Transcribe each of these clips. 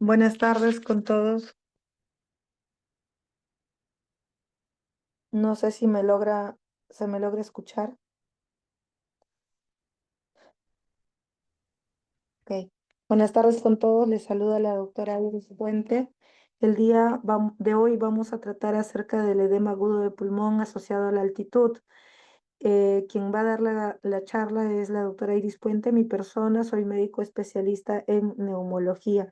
Buenas tardes con todos. No sé si se me logra escuchar. Ok. Buenas tardes con todos. Les saluda la doctora Iris Puente. De hoy vamos a tratar acerca del edema agudo de pulmón asociado a la altitud. Quien va a dar la charla es la doctora Iris Puente, mi persona. Soy médico especialista en neumología.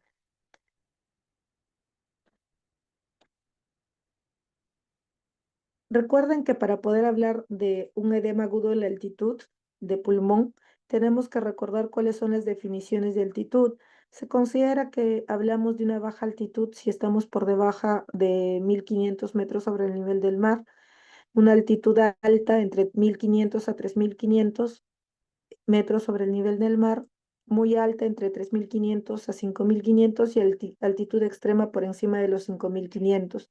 Recuerden que para poder hablar de un edema agudo en la altitud de pulmón, tenemos que recordar cuáles son las definiciones de altitud. Se considera que hablamos de una baja altitud si estamos por debajo de 1500 metros sobre el nivel del mar, una altitud alta entre 1500 a 3500 metros sobre el nivel del mar, muy alta entre 3500 a 5500 y altitud extrema por encima de los 5500.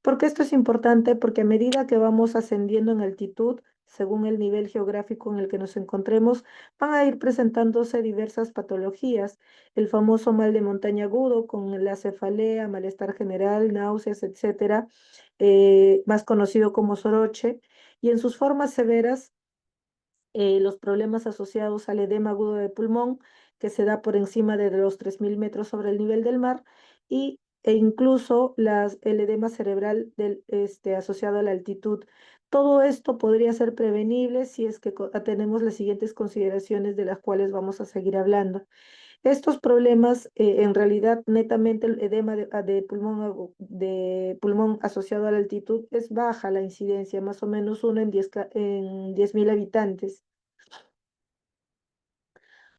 ¿Por qué esto es importante? Porque a medida que vamos ascendiendo en altitud, según el nivel geográfico en el que nos encontremos, van a ir presentándose diversas patologías. El famoso mal de montaña agudo con la cefalea, malestar general, náuseas, etcétera, más conocido como soroche, y en sus formas severas los problemas asociados al edema agudo de pulmón, que se da por encima de los 3000 metros sobre el nivel del mar, e incluso el edema cerebral asociado a la altitud. Todo esto podría ser prevenible si es que tenemos las siguientes consideraciones de las cuales vamos a seguir hablando. Estos problemas, en realidad, netamente el edema de pulmón asociado a la altitud es baja la incidencia, más o menos uno en 10.000 habitantes.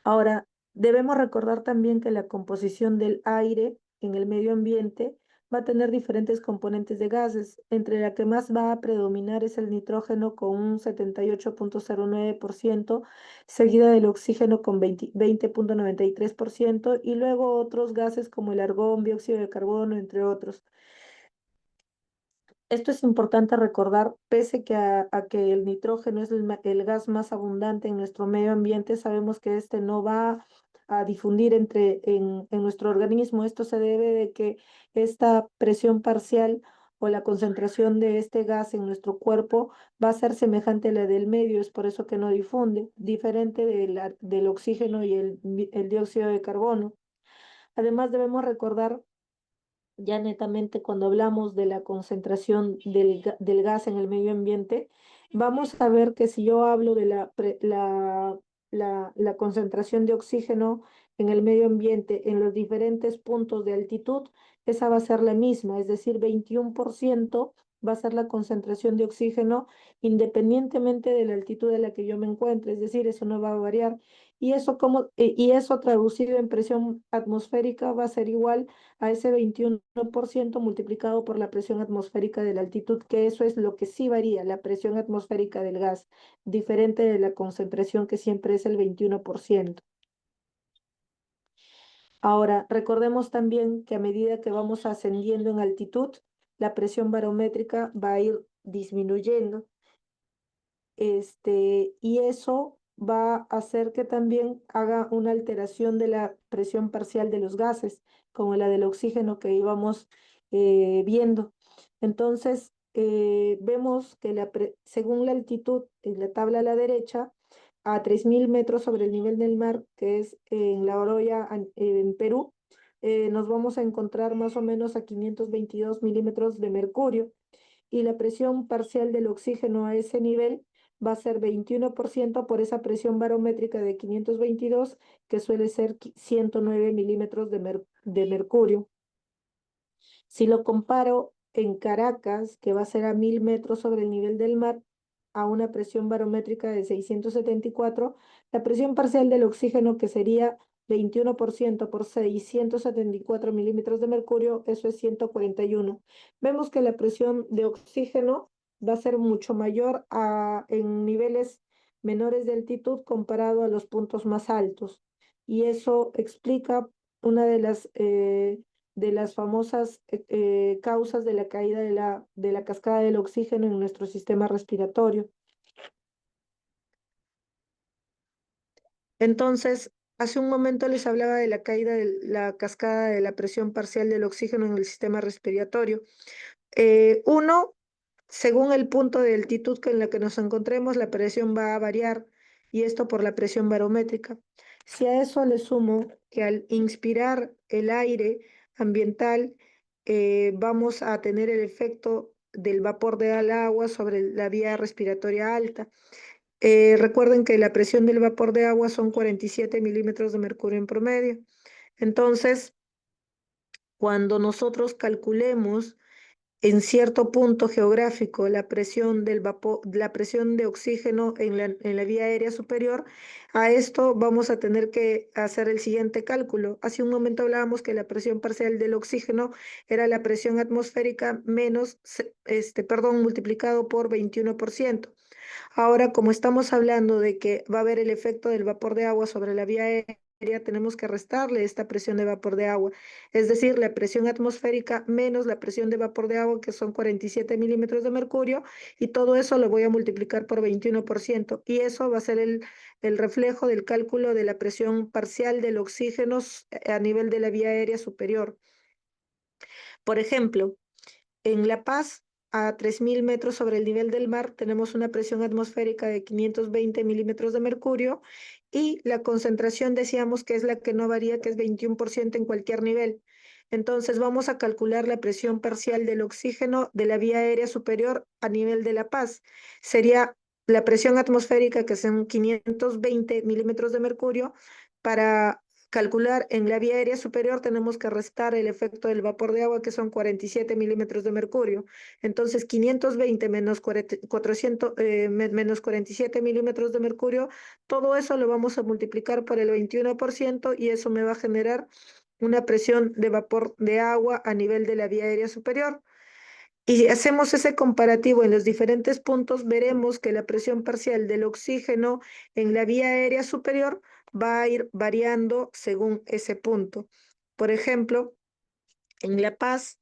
Ahora, debemos recordar también que la composición del aire en el medio ambiente va a tener diferentes componentes de gases, entre la que más va a predominar es el nitrógeno con un 78,09%, seguida del oxígeno con 20,93% y luego otros gases como el argón, dióxido de carbono, entre otros. Esto es importante recordar, pese a que el nitrógeno es el gas más abundante en nuestro medio ambiente, sabemos que este no va a difundir en nuestro organismo. Esto se debe de que esta presión parcial o la concentración de este gas en nuestro cuerpo va a ser semejante a la del medio, es por eso que no difunde, diferente del oxígeno y el dióxido de carbono. Además, debemos recordar ya netamente cuando hablamos de la concentración del gas en el medio ambiente, vamos a ver que si yo hablo de la concentración de oxígeno en el medio ambiente en los diferentes puntos de altitud, esa va a ser la misma, es decir, 21% va a ser la concentración de oxígeno independientemente de la altitud de la que yo me encuentre, es decir, eso no va a variar. Y eso traducido en presión atmosférica va a ser igual a ese 21% multiplicado por la presión atmosférica de la altitud, que eso es lo que sí varía, la presión atmosférica del gas, diferente de la concentración que siempre es el 21%. Ahora, recordemos también que a medida que vamos ascendiendo en altitud, la presión barométrica va a ir disminuyendo, y eso va a hacer que también haga una alteración de la presión parcial de los gases, como la del oxígeno que íbamos viendo. Entonces, vemos que según la altitud, en la tabla a la derecha, a 3000 metros sobre el nivel del mar, que es en La Oroya, en Perú, nos vamos a encontrar más o menos a 522 milímetros de mercurio y la presión parcial del oxígeno a ese nivel va a ser 21% por esa presión barométrica de 522, que suele ser 109 milímetros de mercurio. Si lo comparo en Caracas, que va a ser a 1000 metros sobre el nivel del mar, a una presión barométrica de 674, la presión parcial del oxígeno, que sería 21% por 674 milímetros de mercurio, eso es 141. Vemos que la presión de oxígeno va a ser mucho mayor en niveles menores de altitud comparado a los puntos más altos. Y eso explica una de las famosas causas de la caída de la cascada del oxígeno en nuestro sistema respiratorio. Entonces, Hace un momento les hablaba de la caída de la cascada de la presión parcial del oxígeno en el sistema respiratorio. Uno, según el punto de altitud en la que nos encontremos, la presión va a variar y esto por la presión barométrica. Si a eso le sumo que al inspirar el aire ambiental, vamos a tener el efecto del vapor del agua sobre la vía respiratoria alta. Recuerden que la presión del vapor de agua son 47 milímetros de mercurio en promedio. Entonces, cuando nosotros calculemos en cierto punto geográfico la presión del vapor, la presión de oxígeno en la vía aérea superior, a esto vamos a tener que hacer el siguiente cálculo. Hace un momento hablábamos que la presión parcial del oxígeno era la presión atmosférica menos, multiplicado por 21%. Ahora, como estamos hablando de que va a haber el efecto del vapor de agua sobre la vía aérea, tenemos que restarle esta presión de vapor de agua, es decir, la presión atmosférica menos la presión de vapor de agua, que son 47 milímetros de mercurio, y todo eso lo voy a multiplicar por 21%, y eso va a ser el reflejo del cálculo de la presión parcial del oxígeno a nivel de la vía aérea superior. Por ejemplo, en La Paz, a 3.000 metros sobre el nivel del mar, tenemos una presión atmosférica de 520 milímetros de mercurio y la concentración decíamos que es la que no varía, que es 21% en cualquier nivel. Entonces vamos a calcular la presión parcial del oxígeno de la vía aérea superior a nivel de La Paz. Sería la presión atmosférica, que son 520 milímetros de mercurio, para calcular en la vía aérea superior tenemos que restar el efecto del vapor de agua, que son 47 milímetros de mercurio. Entonces, 520 menos 400, menos 47 milímetros de mercurio, todo eso lo vamos a multiplicar por el 21% y eso me va a generar una presión de vapor de agua a nivel de la vía aérea superior. Y si hacemos ese comparativo en los diferentes puntos, veremos que la presión parcial del oxígeno en la vía aérea superior va a ir variando según ese punto. Por ejemplo, en La Paz,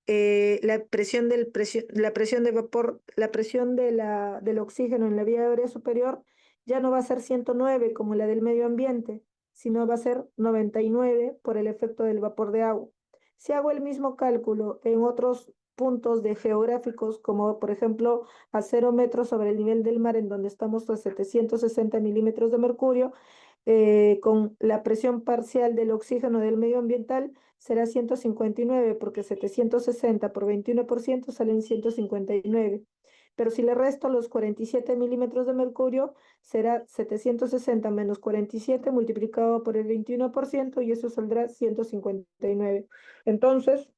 la presión de vapor, la presión del oxígeno en la vía aérea superior ya no va a ser 109 como la del medio ambiente, sino va a ser 99 por el efecto del vapor de agua. Si hago el mismo cálculo en otros puntos de geográficos, como por ejemplo a 0 metros sobre el nivel del mar, en donde estamos a 760 milímetros de mercurio, con la presión parcial del oxígeno del medio ambiental será 159, porque 760 por 21% salen 159. Pero si le resto los 47 milímetros de mercurio, será 760 menos 47 multiplicado por el 21% y eso saldrá 159. Entonces,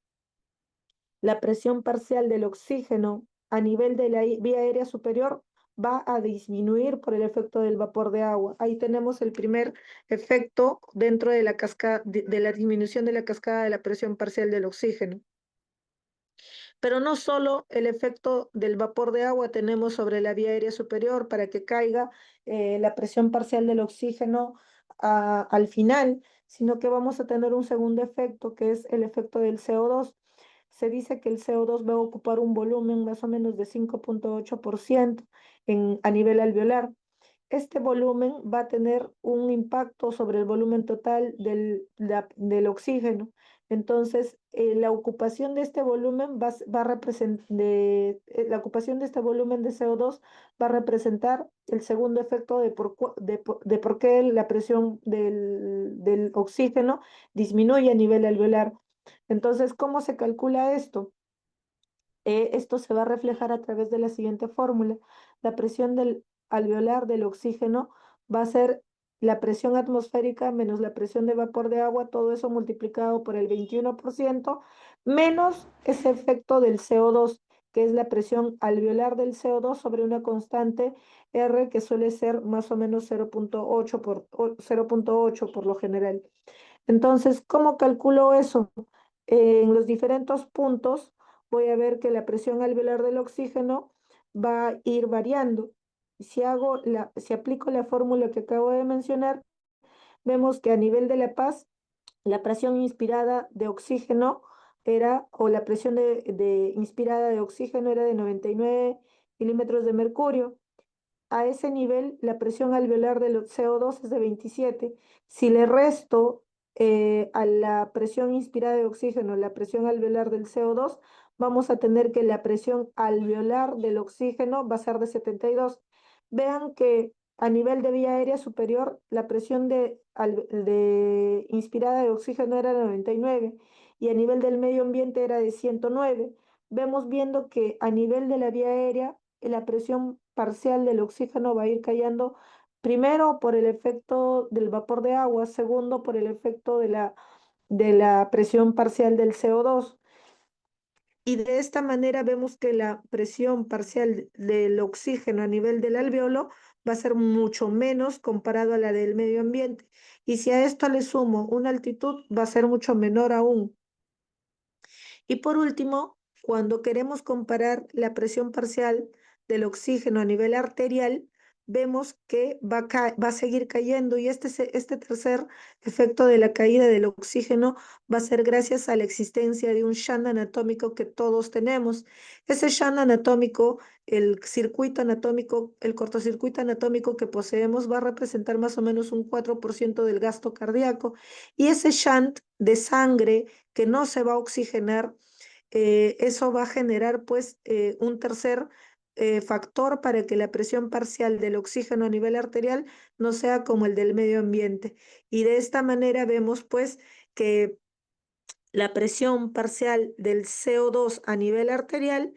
la presión parcial del oxígeno a nivel de la vía aérea superior va a disminuir por el efecto del vapor de agua. Ahí tenemos el primer efecto dentro de la cascada, de la disminución de la cascada de la presión parcial del oxígeno. Pero no solo el efecto del vapor de agua tenemos sobre la vía aérea superior para que caiga la presión parcial del oxígeno al final, sino que vamos a tener un segundo efecto, que es el efecto del CO2. Se dice que el CO2 va a ocupar un volumen más o menos de 5,8% a nivel alveolar. Este volumen va a tener un impacto sobre el volumen total del oxígeno. Entonces, la ocupación de este volumen va a la ocupación de este volumen de CO2 va a representar el segundo efecto de por qué la presión del oxígeno disminuye a nivel alveolar. Entonces, ¿cómo se calcula esto? Esto se va a reflejar a través de la siguiente fórmula. La presión del alveolar del oxígeno va a ser la presión atmosférica menos la presión de vapor de agua, todo eso multiplicado por el 21%, menos ese efecto del CO2, que es la presión alveolar del CO2 sobre una constante R, que suele ser más o menos 0,8 por lo general. Entonces, ¿cómo calculo eso? En los diferentes puntos voy a ver que la presión alveolar del oxígeno va a ir variando. Si aplico la fórmula que acabo de mencionar, vemos que a nivel de La Paz, la presión inspirada de oxígeno o la presión inspirada de oxígeno era de 99 milímetros de mercurio. a ese nivel la presión alveolar del CO2 es de 27. Si le resto a la presión inspirada de oxígeno la presión alveolar del CO2, vamos a tener que la presión alveolar del oxígeno va a ser de 72. Vean que a nivel de vía aérea superior, la presión de inspirada de oxígeno era de 99 y a nivel del medio ambiente era de 109. Vemos viendo que a nivel de la vía aérea, la presión parcial del oxígeno va a ir cayendo, primero por el efecto del vapor de agua, segundo por el efecto de la presión parcial del CO2. Y de esta manera vemos que la presión parcial del oxígeno a nivel del alveolo va a ser mucho menos comparado a la del medio ambiente. Y si a esto le sumo una altitud, va a ser mucho menor aún. Y por último, cuando queremos comparar la presión parcial del oxígeno a nivel arterial, vemos que va a seguir cayendo y este tercer efecto de la caída del oxígeno va a ser gracias a la existencia de un shunt anatómico que todos tenemos. Ese shunt anatómico, el circuito anatómico, el cortocircuito anatómico que poseemos va a representar más o menos un 4% del gasto cardíaco y ese shunt de sangre que no se va a oxigenar, eso va a generar pues un tercer factor para que la presión parcial del oxígeno a nivel arterial no sea como el del medio ambiente. Y de esta manera vemos pues que la presión parcial del CO2 a nivel arterial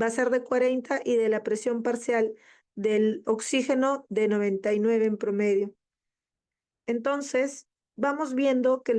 va a ser de 40 y de la presión parcial del oxígeno de 99 en promedio. Entonces, vamos viendo que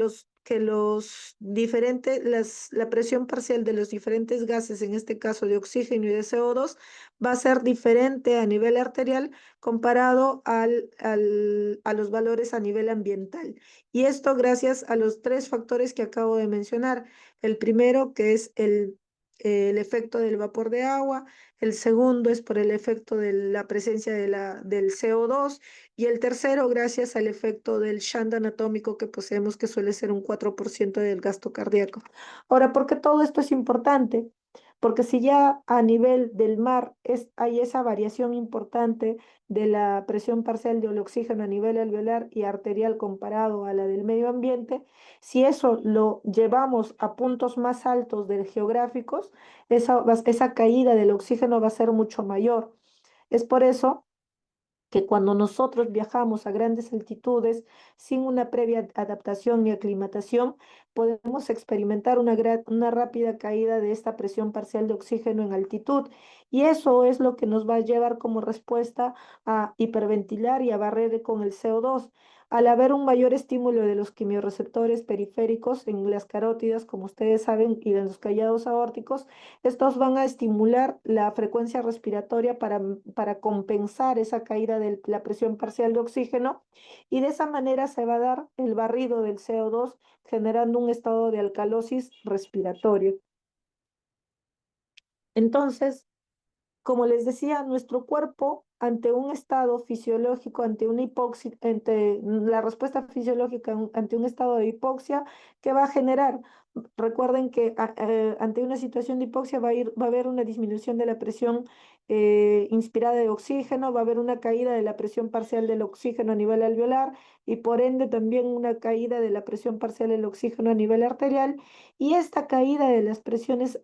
la presión parcial de los diferentes gases, en este caso de oxígeno y de CO2, va a ser diferente a nivel arterial comparado a los valores a nivel ambiental. Y esto gracias a los tres factores que acabo de mencionar. El primero, que es el efecto del vapor de agua. El segundo es por el efecto de la presencia del CO2 y el tercero, gracias al efecto del shunt anatómico que poseemos, que suele ser un 4% del gasto cardíaco. Ahora, ¿por qué todo esto es importante? Porque si ya a nivel del mar hay esa variación importante de la presión parcial del oxígeno a nivel alveolar y arterial comparado a la del medio ambiente, si eso lo llevamos a puntos más altos del geográficos, esa caída del oxígeno va a ser mucho mayor. Es por eso que cuando nosotros viajamos a grandes altitudes sin una previa adaptación y aclimatación, podemos experimentar una rápida caída de esta presión parcial de oxígeno en altitud. Y eso es lo que nos va a llevar como respuesta a hiperventilar y a barrer con el CO2. Al haber un mayor estímulo de los quimiorreceptores periféricos en las carótidas, como ustedes saben, y en los callados aórticos, estos van a estimular la frecuencia respiratoria para compensar esa caída de la presión parcial de oxígeno y de esa manera se va a dar el barrido del CO2 generando un estado de alcalosis respiratorio. Entonces, como les decía, nuestro cuerpo ante un estado fisiológico, ante una hipoxia, ante la respuesta fisiológica ante un estado de hipoxia, ¿qué va a generar? Recuerden que ante una situación de hipoxia va a haber una disminución de la presión inspirada de oxígeno, va a haber una caída de la presión parcial del oxígeno a nivel alveolar y por ende también una caída de la presión parcial del oxígeno a nivel arterial. Y esta caída de las presiones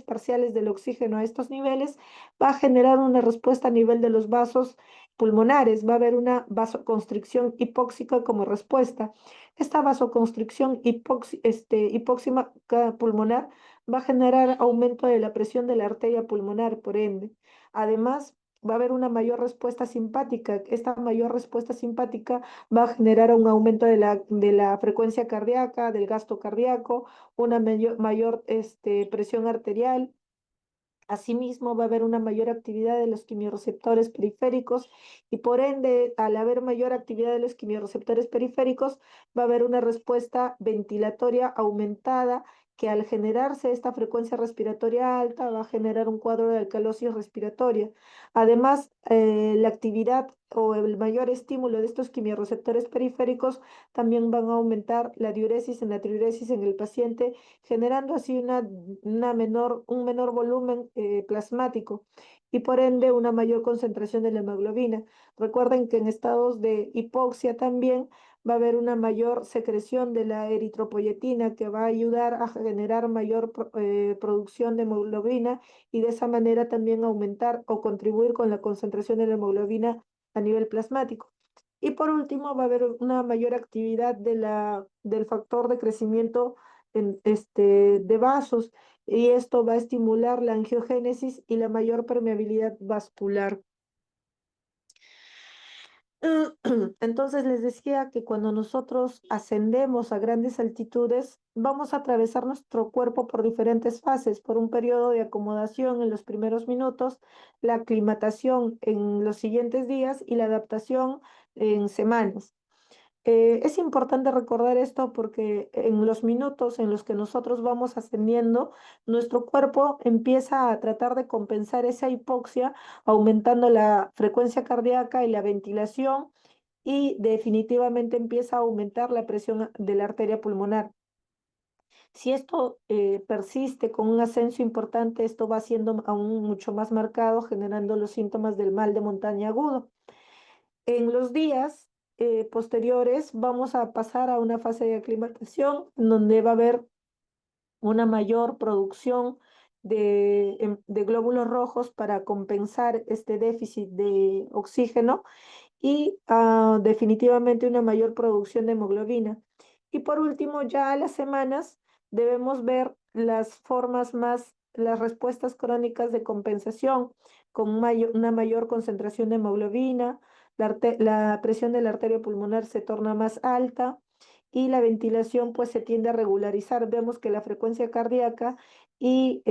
parciales del oxígeno a estos niveles va a generar una respuesta a nivel de los vasos pulmonares, va a haber una vasoconstricción hipóxica como respuesta. Esta vasoconstricción hipóxima pulmonar va a generar aumento de la presión de la arteria pulmonar, por ende. Además, va a haber una mayor respuesta simpática. Esta mayor respuesta simpática va a generar un aumento de la frecuencia cardíaca, del gasto cardíaco, una mayor presión arterial. Asimismo, va a haber una mayor actividad de los quimiorreceptores periféricos y por ende, al haber mayor actividad de los quimiorreceptores periféricos, va a haber una respuesta ventilatoria aumentada que al generarse esta frecuencia respiratoria alta va a generar un cuadro de alcalosis respiratoria. Además, la actividad o el mayor estímulo de estos quimiorreceptores periféricos también van a aumentar la diuresis en la triuresis en el paciente, generando así un menor volumen plasmático y por ende una mayor concentración de la hemoglobina. Recuerden que en estados de hipoxia también va a haber una mayor secreción de la eritropoyetina que va a ayudar a generar mayor producción de hemoglobina y de esa manera también aumentar o contribuir con la concentración de la hemoglobina a nivel plasmático. Y por último, va a haber una mayor actividad del factor de crecimiento de vasos y esto va a estimular la angiogénesis y la mayor permeabilidad vascular. Entonces les decía que cuando nosotros ascendemos a grandes altitudes, vamos a atravesar nuestro cuerpo por diferentes fases, por un periodo de acomodación en los primeros minutos, la aclimatación en los siguientes días y la adaptación en semanas. Es importante recordar esto porque en los minutos en los que nosotros vamos ascendiendo, nuestro cuerpo empieza a tratar de compensar esa hipoxia, aumentando la frecuencia cardíaca y la ventilación, y definitivamente empieza a aumentar la presión de la arteria pulmonar. Si esto persiste con un ascenso importante, esto va siendo aún mucho más marcado, generando los síntomas del mal de montaña agudo. En los días posteriores vamos a pasar a una fase de aclimatación donde va a haber una mayor producción de glóbulos rojos para compensar este déficit de oxígeno y definitivamente una mayor producción de hemoglobina. Y por último, ya a las semanas debemos ver las respuestas crónicas de compensación con una mayor concentración de hemoglobina, la presión de la arteria pulmonar se torna más alta y la ventilación pues se tiende a regularizar. Vemos que la frecuencia cardíaca y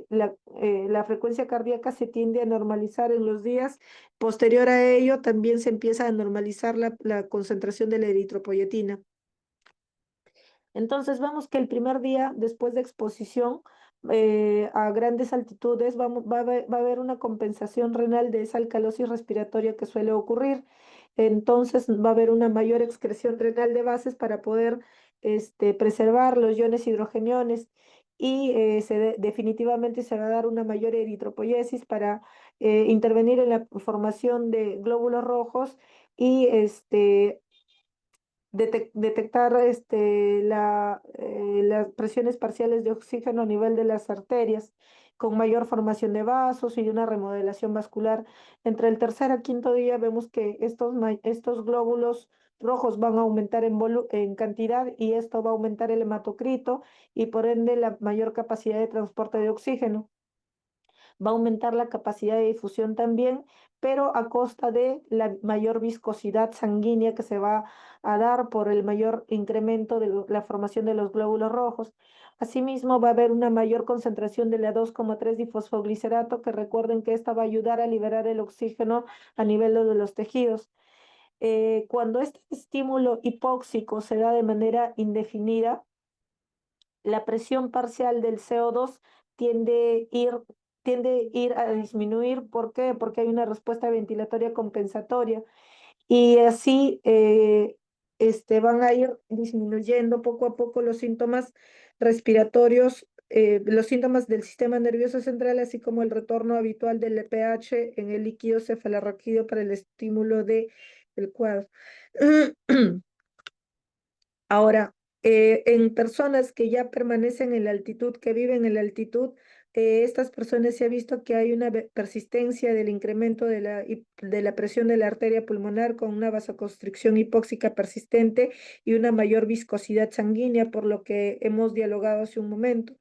la frecuencia cardíaca se tiende a normalizar en los días. Posterior a ello, también se empieza a normalizar la concentración de la eritropoyetina. Entonces vemos que el primer día después de exposición a grandes altitudes va a haber una compensación renal de esa alcalosis respiratoria que suele ocurrir. Entonces va a haber una mayor excreción renal de bases para poder preservar los iones hidrogeniones y definitivamente se va a dar una mayor eritropoyesis para intervenir en la formación de glóbulos rojos y detectar las presiones parciales de oxígeno a nivel de las arterias, con mayor formación de vasos y una remodelación vascular. Entre el tercer a quinto día vemos que estos glóbulos rojos van a aumentar en cantidad y esto va a aumentar el hematocrito y por ende la mayor capacidad de transporte de oxígeno. Va a aumentar la capacidad de difusión también, pero a costa de la mayor viscosidad sanguínea que se va a dar por el mayor incremento de la formación de los glóbulos rojos. Asimismo, va a haber una mayor concentración de la 2,3 difosfoglicerato, que recuerden que esta va a ayudar a liberar el oxígeno a nivel de los tejidos. Cuando este estímulo hipóxico se da de manera indefinida, la presión parcial del CO2 tiende a ir, tiende a ir a disminuir. ¿Por qué? Porque hay una respuesta ventilatoria compensatoria y así van a ir disminuyendo poco a poco los síntomas respiratorios, los síntomas del sistema nervioso central, así como el retorno habitual del pH en el líquido cefalorraquídeo para el estímulo del cuadro. Ahora, en personas que ya permanecen en la altitud, que viven en la altitud, estas personas se ha visto que hay una persistencia del incremento de la presión de la arteria pulmonar con una vasoconstricción hipóxica persistente y una mayor viscosidad sanguínea, por lo que hemos dialogado hace un momento.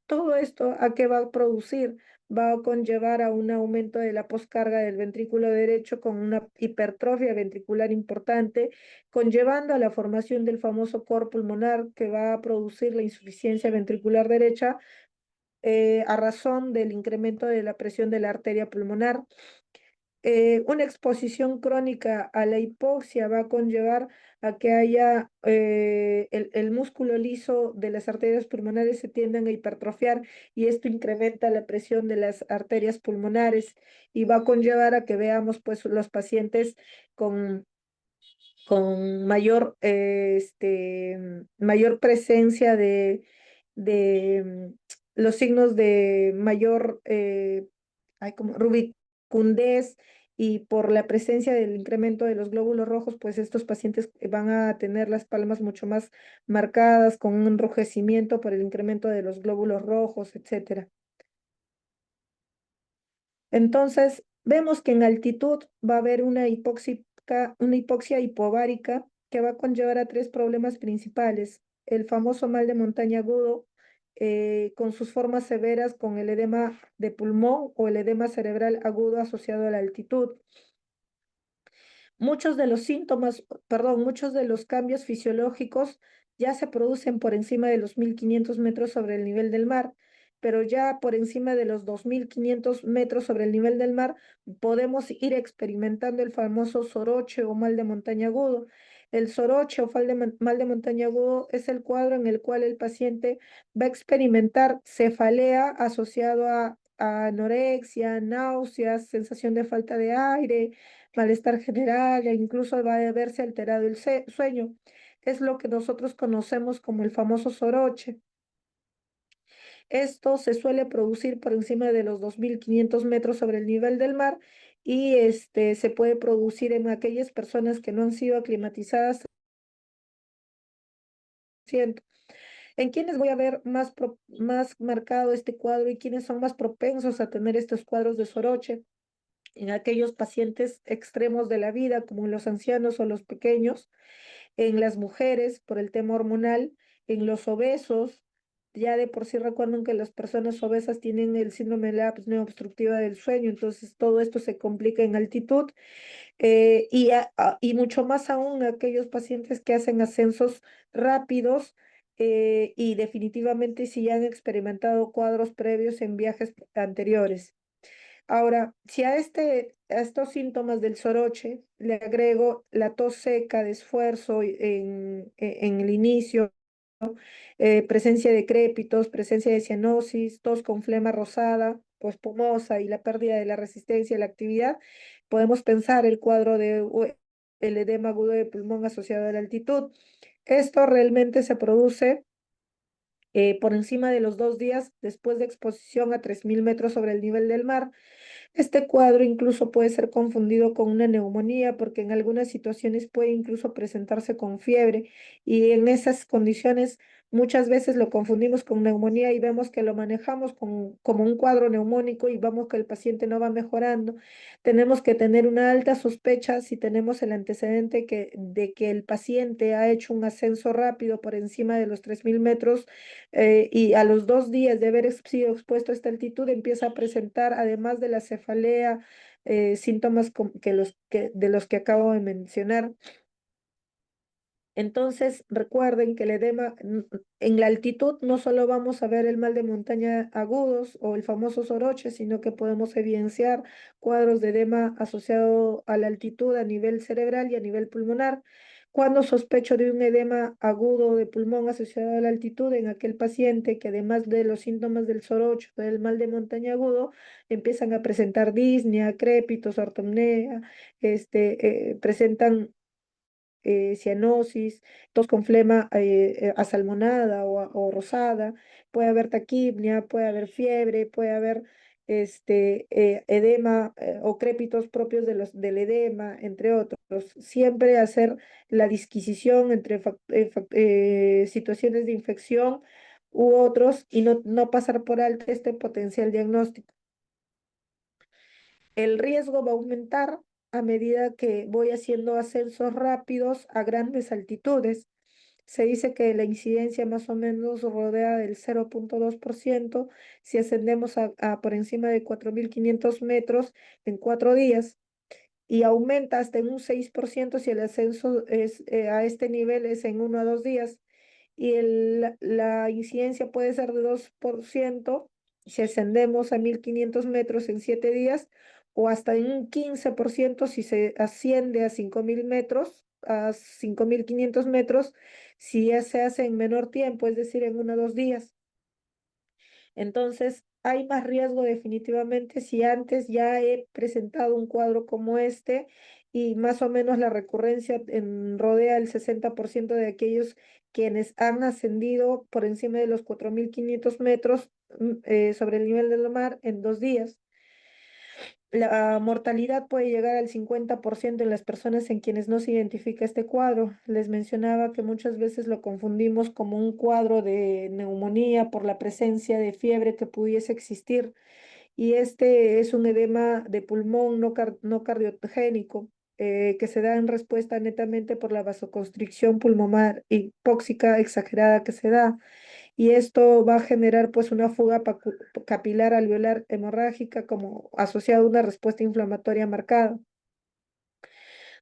Todo esto, ¿a qué va a producir? Va a conllevar a un aumento de la poscarga del ventrículo derecho con una hipertrofia ventricular importante, conllevando a la formación del famoso cor pulmonar que va a producir la insuficiencia ventricular derecha a razón del incremento de la presión de la arteria pulmonar. Una exposición crónica a la hipoxia va a conllevar a que haya el músculo liso de las arterias pulmonares se tienden a hipertrofiar y esto incrementa la presión de las arterias pulmonares y va a conllevar a que veamos pues los pacientes con mayor, mayor presencia de los signos de mayor como rubicundez y por la presencia del incremento de los glóbulos rojos, pues estos pacientes van a tener las palmas mucho más marcadas con un enrojecimiento por el incremento de los glóbulos rojos, etcétera. Entonces, vemos que en altitud va a haber una hipoxia hipovárica que va a conllevar a tres problemas principales. El famoso mal de montaña agudo, con sus formas severas, con el edema de pulmón o el edema cerebral agudo asociado a la altitud. Muchos de los síntomas, perdón, muchos de los cambios fisiológicos ya se producen por encima de los 1500 metros sobre el nivel del mar, pero ya por encima de los 2500 metros sobre el nivel del mar podemos ir experimentando el famoso soroche o mal de montaña agudo. El soroche o mal de montaña agudo es el cuadro en el cual el paciente va a experimentar cefalea asociado a anorexia, náuseas, sensación de falta de aire, malestar general e incluso va a verse alterado el sueño. Es lo que nosotros conocemos como el famoso soroche. Esto se suele producir por encima de los 2500 metros sobre el nivel del mar y se puede producir en aquellas personas que no han sido aclimatizadas. En quienes voy a ver más marcado este cuadro y quienes son más propensos a tener estos cuadros de soroche, en aquellos pacientes extremos de la vida, como los ancianos o los pequeños, en las mujeres por el tema hormonal, en los obesos, ya de por sí recuerden que las personas obesas tienen el síndrome de la apnea obstructiva del sueño, entonces todo esto se complica en altitud y mucho más aún aquellos pacientes que hacen ascensos rápidos y definitivamente si ya han experimentado cuadros previos en viajes anteriores. Ahora, si a estos síntomas del soroche le agrego la tos seca de esfuerzo en el inicio, presencia de crépitos, presencia de cianosis, tos con flema rosada, pospumosa y la pérdida de la resistencia a la actividad, podemos pensar el cuadro de el edema agudo de pulmón asociado a la altitud. Esto realmente se produce por encima de los 2 días después de exposición a 3000 metros sobre el nivel del mar. Este cuadro incluso puede ser confundido con una neumonía porque en algunas situaciones puede incluso presentarse con fiebre y en esas condiciones muchas veces lo confundimos con neumonía y vemos que lo manejamos como un cuadro neumónico y vemos que el paciente no va mejorando. Tenemos que tener una alta sospecha si tenemos el antecedente de que el paciente ha hecho un ascenso rápido por encima de los 3000 metros y a los 2 días de haber sido expuesto a esta altitud empieza a presentar, además de la cefalea, síntomas de los que acabo de mencionar. Entonces, recuerden que el edema en la altitud no solo vamos a ver el mal de montaña agudos o el famoso soroche, sino que podemos evidenciar cuadros de edema asociado a la altitud a nivel cerebral y a nivel pulmonar. Cuando sospecho de un edema agudo de pulmón asociado a la altitud en aquel paciente que además de los síntomas del soroche o del mal de montaña agudo, empiezan a presentar disnea, crépitos, ortopnea, presentan cianosis, tos con flema asalmonada o rosada, puede haber taquipnia, puede haber fiebre, puede haber edema o crépitos propios del edema, entre otros. Siempre hacer la disquisición entre situaciones de infección u otros y no pasar por alto este potencial diagnóstico. El riesgo va a aumentar a medida que voy haciendo ascensos rápidos a grandes altitudes. Se dice que la incidencia más o menos rodea del 0,2% si ascendemos a por encima de 4500 metros en 4 días y aumenta hasta en un 6% si el ascenso a este nivel es en 1 a 2 días y la incidencia puede ser de 2% si ascendemos a 1500 metros en 7 días o hasta en un 15% si se asciende a 5000 metros a 5.500 metros si ya se hace en menor tiempo, es decir, en 1 o 2 días. Entonces, hay más riesgo definitivamente si antes ya he presentado un cuadro como este y más o menos la recurrencia rodea el 60% de aquellos quienes han ascendido por encima de los 4.500 metros sobre el nivel del mar en 2 días. La mortalidad puede llegar al 50% en las personas en quienes no se identifica este cuadro. Les mencionaba que muchas veces lo confundimos como un cuadro de neumonía por la presencia de fiebre que pudiese existir. Y este es un edema de pulmón no cardiogénico, que se da en respuesta netamente por la vasoconstricción pulmonar hipóxica exagerada que se da, y esto va a generar pues una fuga capilar alveolar hemorrágica como asociada a una respuesta inflamatoria marcada.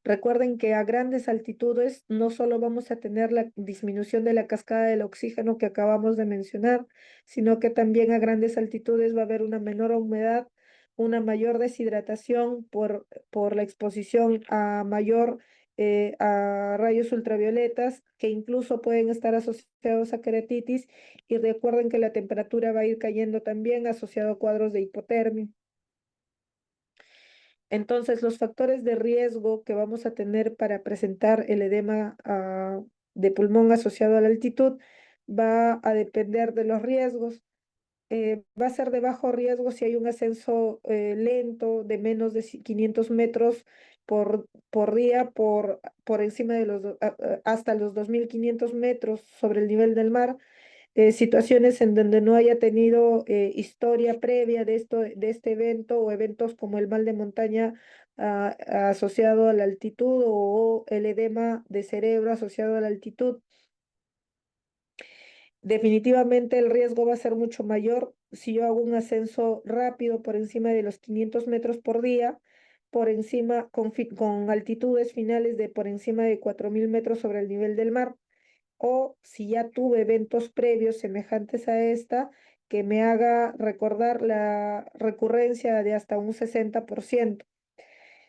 Recuerden que a grandes altitudes no solo vamos a tener la disminución de la cascada del oxígeno que acabamos de mencionar, sino que también a grandes altitudes va a haber una menor humedad, una mayor deshidratación por la exposición a a rayos ultravioletas que incluso pueden estar asociados a queratitis, y recuerden que la temperatura va a ir cayendo también asociado a cuadros de hipotermia. Entonces, los factores de riesgo que vamos a tener para presentar el edema de pulmón asociado a la altitud va a depender de los riesgos. Va a ser de bajo riesgo si hay un ascenso lento de menos de 500 metros por día por encima de hasta los 2.500 metros sobre el nivel del mar. Situaciones en donde no haya tenido historia previa de este evento, o eventos como el mal de montaña asociado a la altitud, o el edema de cerebro asociado a la altitud. Definitivamente el riesgo va a ser mucho mayor si yo hago un ascenso rápido por encima de los 500 metros por día, por encima con altitudes finales de por encima de 4.000 metros sobre el nivel del mar, o si ya tuve eventos previos semejantes a esta que me haga recordar la recurrencia de hasta un 60%.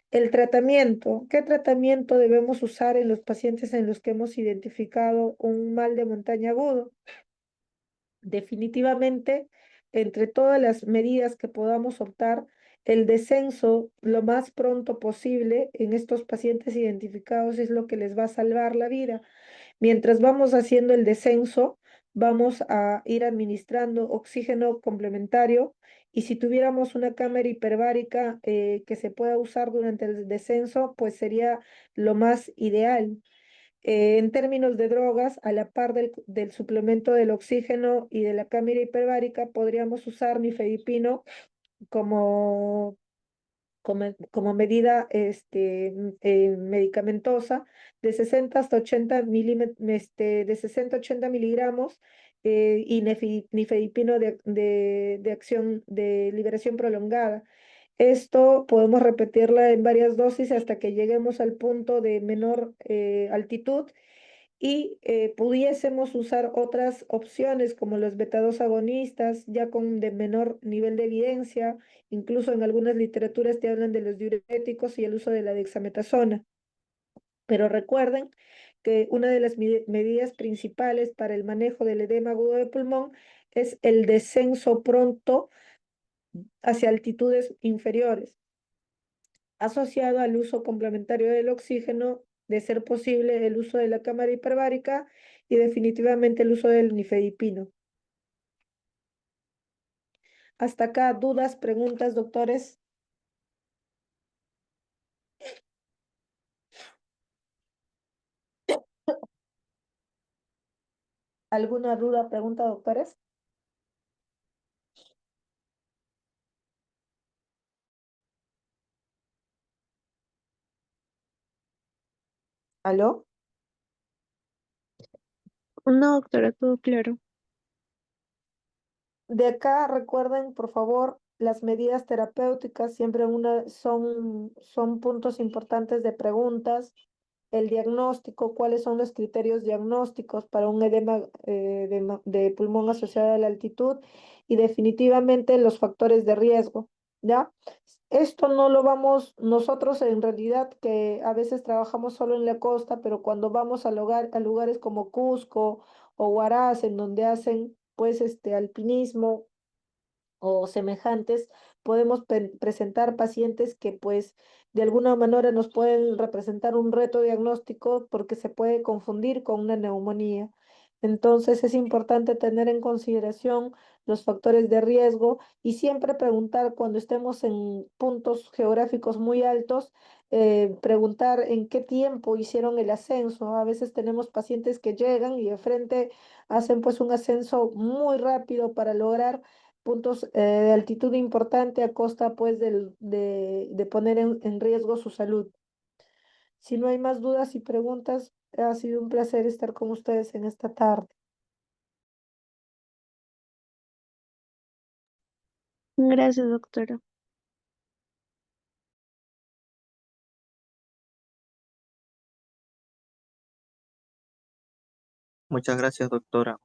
El tratamiento. ¿Qué tratamiento debemos usar en los pacientes en los que hemos identificado un mal de montaña agudo? Definitivamente, entre todas las medidas que podamos optar, el descenso lo más pronto posible en estos pacientes identificados es lo que les va a salvar la vida. Mientras vamos haciendo el descenso, vamos a ir administrando oxígeno complementario, y si tuviéramos una cámara hiperbárica que se pueda usar durante el descenso, pues sería lo más ideal. En términos de drogas, a la par del suplemento del oxígeno y de la cámara hiperbárica, podríamos usar nifedipino como como medida medicamentosa de 60 hasta 80 de 60 a 80 miligramos, y nifedipino de acción de liberación prolongada. Esto podemos repetirla en varias dosis hasta que lleguemos al punto de menor altitud, y pudiésemos usar otras opciones como los beta-2 agonistas, ya con de menor nivel de evidencia. Incluso en algunas literaturas te hablan de los diuréticos y el uso de la dexametasona. Pero recuerden que una de las medidas principales para el manejo del edema agudo de pulmón es el descenso pronto hacia altitudes inferiores, asociado al uso complementario del oxígeno, de ser posible el uso de la cámara hiperbárica y definitivamente el uso del nifedipino. Hasta acá, dudas, preguntas, doctores. ¿Alguna duda, pregunta, doctores? ¿Aló? No, doctora, todo claro. De acá, recuerden, por favor, las medidas terapéuticas siempre son puntos importantes de preguntas. El diagnóstico, cuáles son los criterios diagnósticos para un edema de pulmón asociado a la altitud, y definitivamente los factores de riesgo. ¿ya? Esto no lo vamos nosotros en realidad, que a veces trabajamos solo en la costa, pero cuando vamos a lugares como Cusco o Huaraz, en donde hacen pues alpinismo o semejantes, podemos presentar pacientes que pues de alguna manera nos pueden representar un reto diagnóstico porque se puede confundir con una neumonía. Entonces es importante tener en consideración los factores de riesgo y siempre preguntar cuando estemos en puntos geográficos muy altos, preguntar en qué tiempo hicieron el ascenso. A veces tenemos pacientes que llegan y de frente hacen pues un ascenso muy rápido para lograr puntos de altitud importante a costa pues de poner en riesgo su salud. Si no hay más dudas y preguntas, ha sido un placer estar con ustedes en esta tarde. Gracias, doctora. Muchas gracias, doctora.